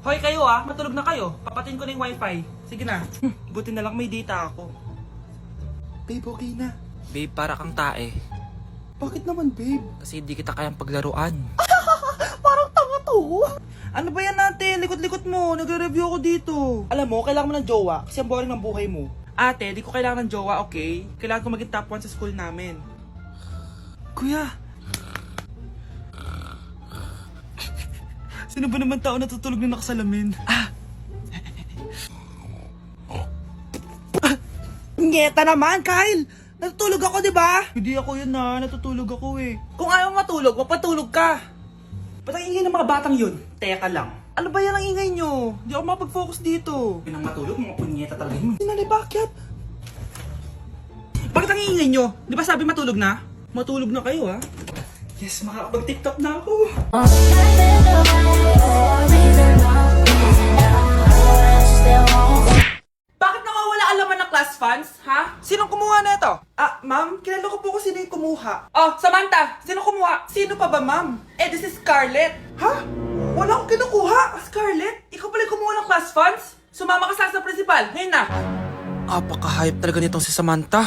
Hoy kayo matulog na kayo. Papatin ko na yung wifi. Sige na. Buti na lang may data ako. Babe, okay na. Babe, para kang tae. Bakit naman, babe? Kasi hindi kita kayang paglaruan. Parang tanga to. Ano ba yan ate? Likot-likot mo. Nagre-review ako dito. Alam mo, kailangan mo ng jowa kasi ang boring ng buhay mo. Ate, di ko kailangan ng jowa, okay? Kailangan ko maging top 1 sa school namin. Kuya! Sino ba naman tao natutulog na nakasalamin? Ngeta naman, Kyle! Natutulog ako, di ba? Hindi ako yun natutulog ako eh. Kung ayaw matulog, magpatulog ka. Ba't ang ingay ng mga batang yun? Teka lang. Ano ba yan ang ingay nyo? Hindi ako mapag-focus dito. Pinang matulog, mga punyeta talaga yun. Sinali, bakit? Bakit ang ingay nyo? Di ba sabi matulog na? Matulog na kayo Yes, makakapag-tiktok na ako. Bakit nakawala ang laman ng class funds, ha? Sinong kumuha na ito? Ma'am, kilala ko po kung sino yung kumuha. Oh, Samantha, sino kumuha? Sino pa ba, ma'am? This is Scarlett. Ha? Wala akong kinukuha. Scarlett, ikaw pala yung kumuha ng class funds? Sumama ka sa principal, ngayon na. Apaka-hype talaga nitong si Samantha.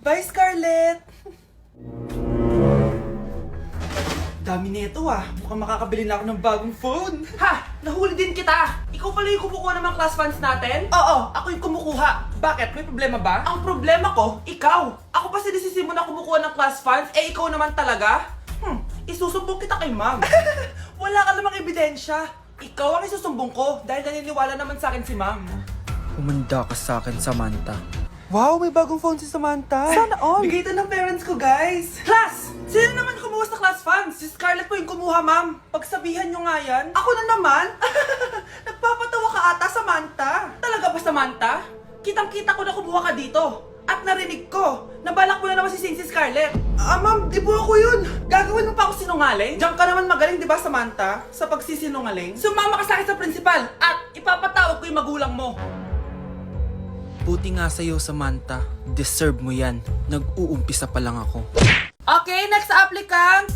Bye, Scarlett. Dami nito Mukhang makakabili na ako ng bagong phone. Ha! Nahuli din kita! Ikaw pala yung kumukuha ng mga class funds natin? Oo, ako yung kumukuha. Bakit? May problema ba? Ang problema ko, ikaw! Ako pa sinisisi mo na kumukuha ng class funds, ikaw naman talaga? Isusumbong kita kay ma'am. Wala ka namang ebidensya. Ikaw ang isusumbong ko dahil naniniwala naman sa akin si ma'am. Humanda ka sa akin, Samantha. Wow, may bagong phone si Samantha. Sana all. Bigay ito ng parents ko, guys. Class! Sino naman kumuha sa class funds? Si Scarlett po yung kumuha, ma'am. Pagsabihan nyo nga yan. Ako na naman? Nagpapatawa ka ata, Samantha. Talaga ba, Samantha? Kitang-kita ko na kumuha ka dito. At narinig ko, nabalak mo na naman si Scarlett. Ma'am, di po ako yun. Gagawin mo pa ako sinungaling? Diyan ka naman magaling, di ba, Samantha? Sa pagsisinungaling? Sumama ka sa akin sa principal at ipapatawag ko yung magulang mo. Buti nga sa'yo, Samantha. Deserve mo yan. Nag-uumpisa pa lang ako. Okay, next applicant.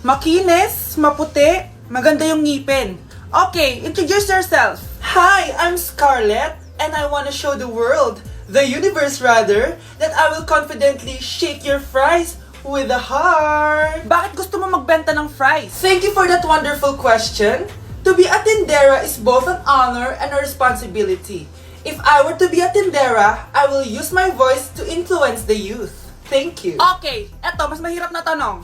Makinis, maputi, maganda yung ngipin. Okay, introduce yourself. Hi, I'm Scarlett, and I want to show the world, the universe rather, that I will confidently shake your fries with a heart. Bakit gusto mo magbenta ng fries? Thank you for that wonderful question. To be a tindera is both an honor and a responsibility. If I were to be a tindera, I will use my voice to influence the youth. Thank you. Okay, eto, mas mahirap na tanong.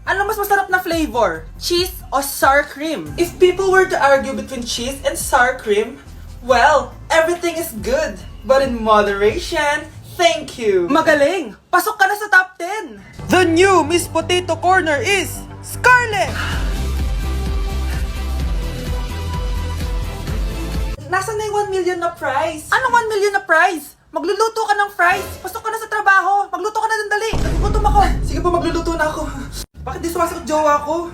Ano mas masarap na flavor? Cheese o sour cream? If people were to argue between cheese and sour cream, well, everything is good, but in moderation. Thank you. Magaling! Pasok ka na sa top 10! The new Miss Potato Corner is Scarlett! Nasaan na yung 1 million na prize? Anong 1 million na prize? Magluluto ka ng fries. Pasok ka na sa trabaho. Magluto ka na ng dali. Nagugutom ako. Sige po, magluluto na ako. Bakit di sumasagot jowa ko?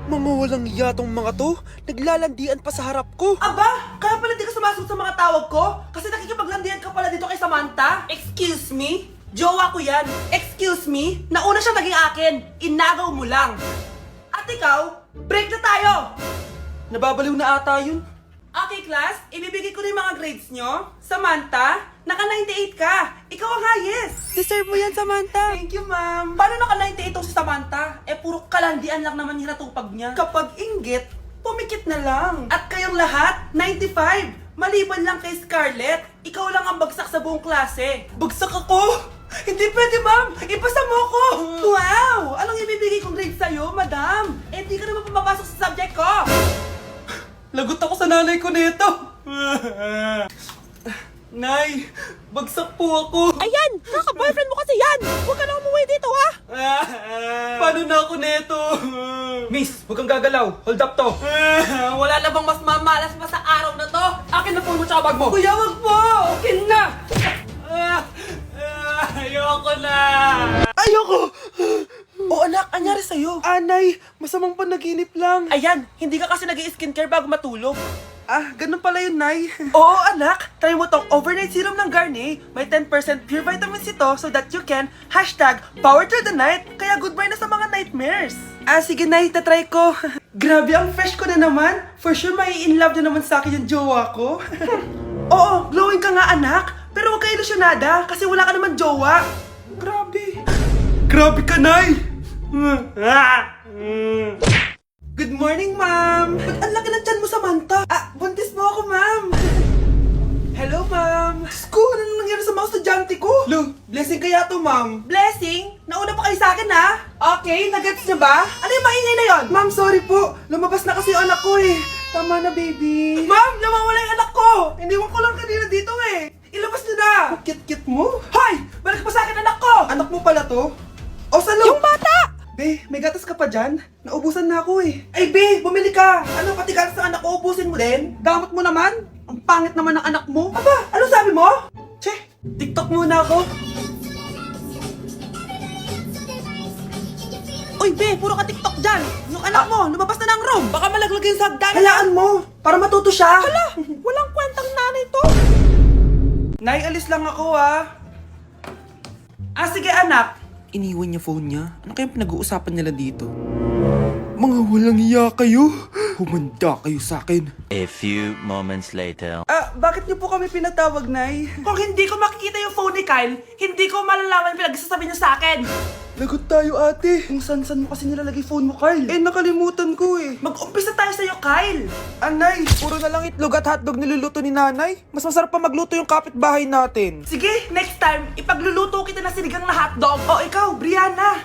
Mga walang iya tong mga to. Naglalandian pa sa harap ko. Aba, kaya pala di ka sumasagot sa mga tawag ko? Kasi nakikipaglandian ka pala dito kay Samantha? Excuse me? Jowa ko yan. Excuse me? Nauna siya naging akin. Inagaw mo lang. At ikaw, break na tayo! Nababaliw na ata yun. Okay, class. Ibibigay ko na yung mga grades nyo. Samantha, naka-98 ka. Ikaw ang highest. Deserve mo yan, Samantha. Thank you, ma'am. Paano naka-98 si Samantha? Puro kalandian lang naman yung natupag niya. Kapag inggit, pumikit na lang. At kayong lahat, 95. Maliban lang kay Scarlett, ikaw lang ang bagsak sa buong klase. Bagsak ako? Hindi pwede, ma'am. Ipasa mo ko. Wow! Anong ibibigay kong grade sa'yo, madam? Di ka naman pumapasok sa subject ko. Lagot ako sa nanay ko nito. Nay, bagsak po ako. Ayan! Kaka-boyfriend mo kasi yan! Huwag ka na umuwi dito, ha? Paano na ako nito? Miss, huwag kang gagalaw. Hold up to. Wala na bang mas mamalas pa sa araw na to? Akin na phone mo tsaka bag mo. Kuya, wag po. Akin na. Ayoko na. Ayoko! O anak, anyari sa'yo? Anay, masamang panaginip lang. Ayan, hindi ka kasi nag-i-skincare bago matulog. Ganun pala yun, Nay. Oo, anak. Try mo tong overnight serum ng Garnier. May 10% pure vitamins ito so that you can #power through the night. Kaya goodbye na sa mga nightmares. Sige, Nay. Tatry ko. Grabe, ang fresh ko na naman. For sure, mai-in love na naman sa akin yung jowa ko. Oo, glowing ka nga, anak. Pero huwag ka ilusyonada kasi wala ka naman jowa. Grabe. Grabe ka, Nay. Good morning, ma'am! Ba't ang laki ng tiyan mo, Samantha? Buntis mo ako, ma'am! Hello, ma'am! Sko, ano nangyari sa mga estudyante ko? Lo, blessing kaya to, ma'am. Blessing? Nauna pa kayo sa akin, ha? Okay, nagets niyo ba? Ano yung maingay na yon? Ma'am, sorry po. Lumabas na kasi yung anak ko, eh. Tama na, baby. Ma'am, nawawala yung anak ko! Iniwan ko lang kanina dito, eh. Ilabas niyo na! Ang kit-kit mo? Hoy! Balik pa sa akin, anak ko! Anak mo pala to? O, salo! Yung bata! Be, may gatas ka pa dyan? Naubusan na ako eh. Ay, Be, bumili ka! Ano, pati gatas ng anak ko, ubusin mo din? Damot mo naman? Ang pangit naman ng anak mo. Aba, ano sabi mo? Che, TikTok muna ako. Uy, Be, puro ka TikTok dyan. Yung anak mo, lumabas na ng room. Baka malaglag yung sa hagdan. Hayaan mo, para matuto siya. Hala, walang kwentang nanay to. Nay, alis lang ako sige anak. Iniwan niya phone niya. Ano kayang pinag-uusapan nila dito? Mga walang iya kayo. Humanda kayo sa akin. A few moments later. Bakit niyo po kami pinatawag, Nay? Kung hindi ko makikita yung phone ni Kyle, hindi ko malalaman pinagsasabi niyo sa akin. Lagot tayo, ate. Kung san-san mo kasi nilalagay phone mo, Kyle. Nakalimutan ko eh. Mag-umpisa tayo sa'yo, Kyle. Anay, puro na lang itlog at hotdog niluluto ni nanay. Mas masarap pa magluto yung kapitbahay natin. Sige, next time, ipagluluto kita na sinigang na hotdog. O ikaw, Brianna.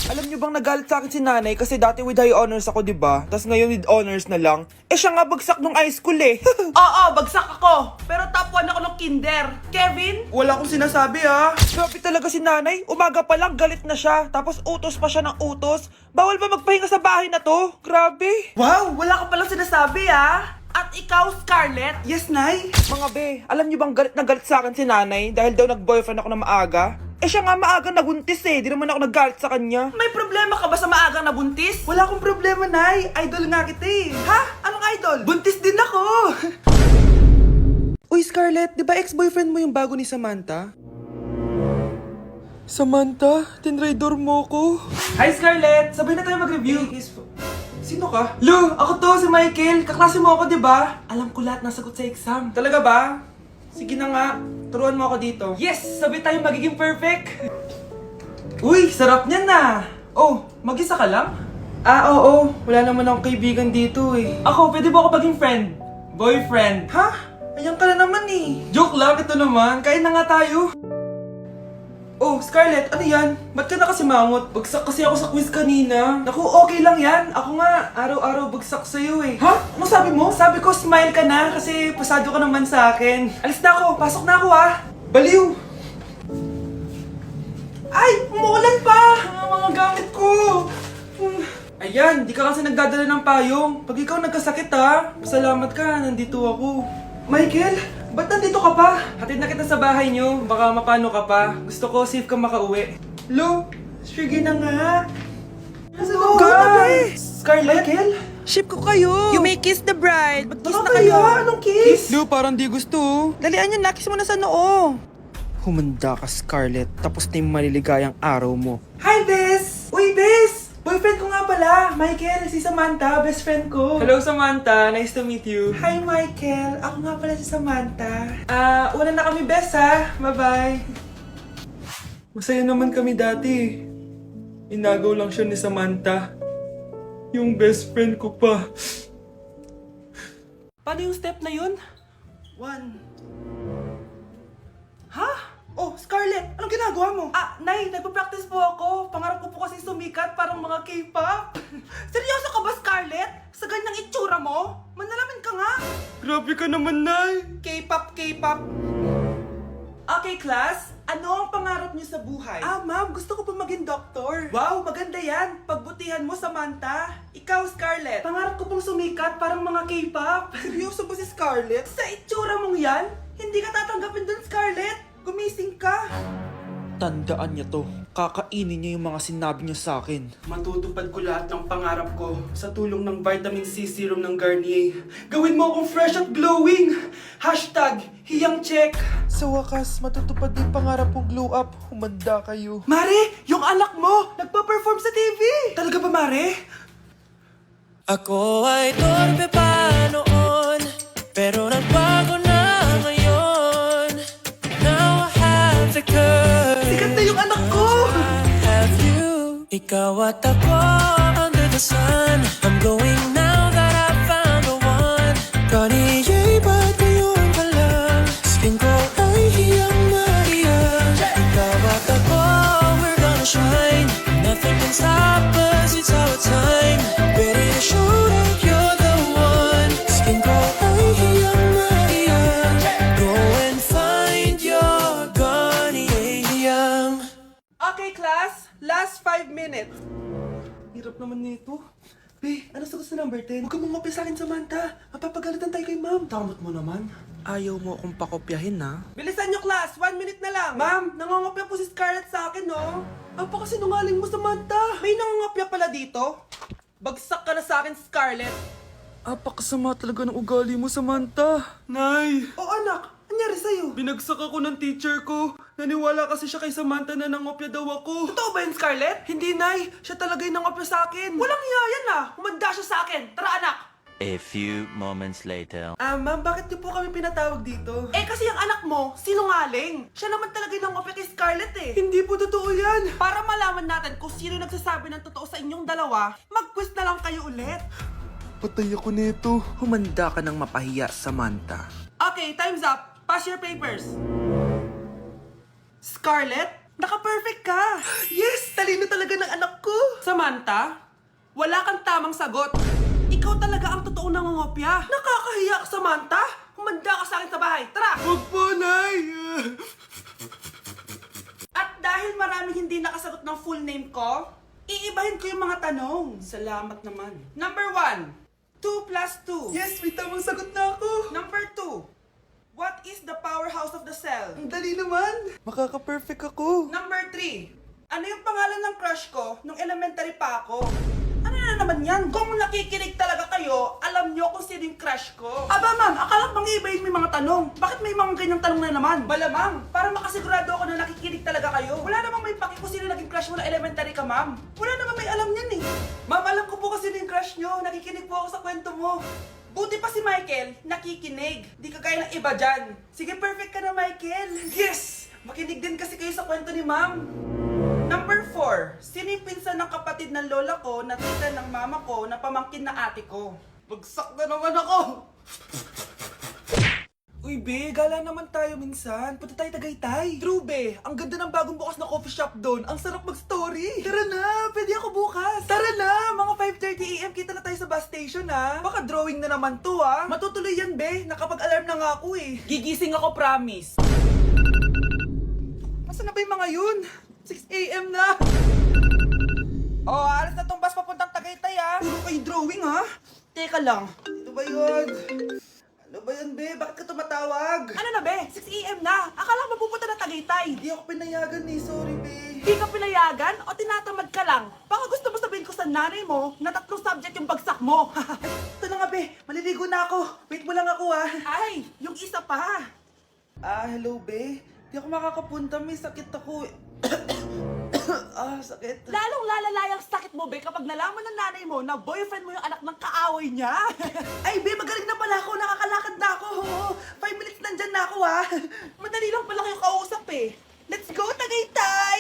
Alam niyo bang nagalit sa akin si nanay kasi dati with high honors ako, diba? Tapos ngayon with honors na lang. Siya nga bagsak nung high school eh. Oo, bagsak ako. Pero top 1 ako nung kinder. Kevin? Wala akong sinasabi Grabe talaga si nanay. Umaga pa lang galit na siya. Tapos utos pa siya ng utos. Bawal ba magpahinga sa bahay na to? Grabe. Wow, wala ka palang sinasabi At ikaw, Scarlett? Yes, Nay. Mga be, alam niyo bang galit na galit sa akin si nanay dahil daw nag-boyfriend ako na maaga? Siya nga maagang nabuntis Di naman ako naggalit sa kanya. May problema ka ba sa maagang nabuntis? Wala akong problema, Nay. Idol nga kita Ha? Anong idol? Buntis din ako. Uy, Scarlett, di ba ex-boyfriend mo yung bago ni Samantha? Samantha, tinraidor mo ko. Hi, Scarlett! Sabay na tayo mag-review. Sino ka? Lu, ako to, si Michael. Kaklase mo ako, di ba? Alam ko lahat ng sagot sa exam. Talaga ba? Sige na nga, turuan mo ako dito. Yes! Sabi tayo magiging perfect! Uy, sarap niyan Oh, mag-isa ka lang? Oo. Wala naman akong kaibigan dito Ako, pwede ba ako maging friend? Boyfriend? Ha? Ayan ka na naman Joke lang, ito naman. Kain na nga tayo. Oh, Scarlett, ano yan? Ba't ka na kasi mangot? Bagsak kasi ako sa quiz kanina. Naku, okay lang yan. Ako nga, araw-araw bagsak sa'yo Ha? Ano sabi mo? Sabi ko, smile ka na kasi pasado ka naman sa akin. Alis na ako, pasok na ako Baliw! Ay, umuulan pa! Mga gamit ko! Ayan, di ka kasi nagdadala ng payong. Pag ikaw nagkasakit pasalamat ka, nandito ako. Michael, ba't nandito ka pa? Hatid na kita sa bahay niyo, baka mapano ka pa. Gusto ko safe ka makauwi. Lo, sige na nga. Hello, Scarlett? Michael? Ship ko kayo. You may kiss the bride. Mag-kiss na kayo. kayo. Anong kiss? Lu, parang di gusto. Dalian yun, nakis mo na sa noo. Humanda ka, Scarlett. Tapos na yung maliligayang araw mo. Hi, Bes! Uy, Bes! Boyfriend ko nga pala, Michael, si Samantha, best friend ko. Hello, Samantha. Nice to meet you. Hi, Michael. Ako nga pala si Samantha. Una na kami, Bes, Bye-bye. Masaya naman kami dati. Inagaw lang siya ni Samantha. Yung best friend ko pa. Paano yung step na yun? 1. Ha? Oh, Scarlett, anong ginagawa mo? Nay, nagpa-practice po ako. Pangarap ko po kasi sumikat parang mga K-pop. Seryoso ka ba, Scarlett? Sa ganyang itsura mo? Manalamin ka nga. Grabe ka naman, Nay. K-pop. Okay, class. Ano ang pangarap niyo sa buhay? Ma'am, gusto ko pa maging doktor. Wow, maganda yan. Pagbutihan mo, Samantha. Ikaw, Scarlett. Pangarap ko pong sumikat parang mga K-pop. Seryoso ba si Scarlett? Sa itsura mong yan, hindi ka tatanggapin dun, Scarlett. Gumising ka. Tandaan niya to. Kakainin niya yung mga sinabi niya sa akin. Matutupad ko lahat ng pangarap ko sa tulong ng vitamin C serum ng Garnier. Gawin mo akong fresh at glowing! Hashtag hiyang check! Sa wakas, matutupad din pangarap kong glow up. Humanda kayo. Mare, yung anak mo, nagpa-perform sa TV! Talaga ba, Mare? Ako ay torpe pa noon, pero nagbago na ngayon. Now I have the courage. Sikat na yung anak ko! I have you. Ikaw at ako under the sun. I'm going now that I found the one. Garnier, ba't ngayon ka lang? Skin ko ay hiyang Maria. Ikaw at ako, we're gonna shine. Nothing can stop us, it's our time. Ready to show that you're the one. Skin ko ay hiyang Maria. Go and find your Garnier hiyang. Okay, class. Last 5 minutes. Hirap naman nito. Be, ano sagot sa number 10? Huwag ka mong sa akin, Samantha. Mapapagalitan tayo kay ma'am. Tamot mo naman. Ayaw mo akong pakopyahin, ha? Bilisan nyo, class. 1 minute na lang. Ma'am, nangongopya po si Scarlett sa akin, no? Apakasinungaling mo, Samantha. May nangongopya pala dito. Bagsak ka na sa akin, Scarlett. Apakasama talaga ng ugali mo, Samantha. Nay! Oh, anak. Anyari sa'yo? Binagsak ako ng teacher ko. Naniwala kasi siya kay Samantha na nangopya daw ako. Totoo ba yun, Scarlett? Hindi, Nay. Siya talaga yung nangopya sa akin. Walang iya yan, ah. Humanda siya sa akin. Tara, anak. A few moments later. Ma'am, bakit niyo po kami pinatawag dito? Eh, kasi yung anak mo, sinungaling. Siya naman talaga yung nangopya kay Scarlett, eh. Hindi po totoo yan. Para malaman natin kung sino nagsasabi ng totoo sa inyong dalawa, mag-quiz na lang kayo ulit. Patay ako nito. Humanda ka ng mapahiya, Samantha. Okay, time's up. Pass your papers. Scarlett, naka-perfect ka. Yes, talino talaga ng anak ko. Samantha, wala kang tamang sagot. Ikaw talaga ang totoong nangungopya. Nakakahiya ka, Samantha. Humanda ka sa akin sa bahay. Tara! Huwag po, Nay. At dahil maraming hindi nakasagot ng full name ko, iibahin ko yung mga tanong. Salamat naman. Number 1, 2 plus 2. Yes, may tamang sagot na ako. Number 2, what is the powerhouse of the cell? Ang dali naman. Makaka-perfect ako. Number 3, ano yung pangalan ng crush ko nung elementary pa ako? Ano na naman yan? Kung nakikinig talaga kayo, alam nyo kung sino yung crush ko. Aba ma'am, akala bang iibahin may mga tanong? Bakit may mga ganyang tanong na naman? Malamang, para makasigurado ako na nakikinig talaga kayo. Wala namang may paki kung sino naging crush mo na elementary ka, ma'am. Wala namang may alam yan eh. Ma'am, alam ko po kasi sino yung crush nyo. Nakikinig po ako sa kwento mo. Buti pa si Michael, nakikinig. Di ka kaya ng iba dyan. Sige, perfect ka na, Michael. Yes! Makinig din kasi kayo sa kwento ni ma'am. Number 4, sino yung pinsan ng kapatid ng lola ko na tita ng mama ko na pamangkin na ate ko? Bagsak na naman ako! Uy, be, gala naman tayo minsan. Punta tayo Tagaytay. True, be. Ang ganda ng bagong bukas na coffee shop doon. Ang sarap mag-story. Tara na, pwede ako bukas. Tara na, mga 5:30 AM kita na tayo sa bus station, ha? Baka drawing na naman to, ha? Matutuloy yan, be. Nakapag-alarm na nga ako, eh. Gigising ako, promise. Nasaan na ba yung mga yun? 6 AM na! Oh, alas na tong bus papuntang Tagaytay, ha? Puro kayo drawing, ha? Teka lang. Ito ba yun? Ano ba yan, be? Bakit ka tumatawag? Ano na, be? 6 AM na. Akala ko mapupunta na Tagaytay. Hindi ako pinayagan, eh. Sorry, be. Hindi ka pinayagan o tinatamad ka lang? Baka gusto mo sabihin ko sa nanay mo na 3 subject yung bagsak mo. Ito na nga, be. Maliligo na ako. Wait mo lang ako, ha? Ay, yung isa pa. Hello, be. Di ako makakapunta. May sakit ako, eh. Sakit. Lalong lalala yung sakit mo, be, kapag nalaman ng nanay mo na boyfriend mo yung anak ng kaaway niya. Ay, be, magaling na pala ako. Nakakalakad na ako. 5 minutes nandyan na ako, ha. Madali lang pala kayo kausap eh. Let's go, Tagaytay!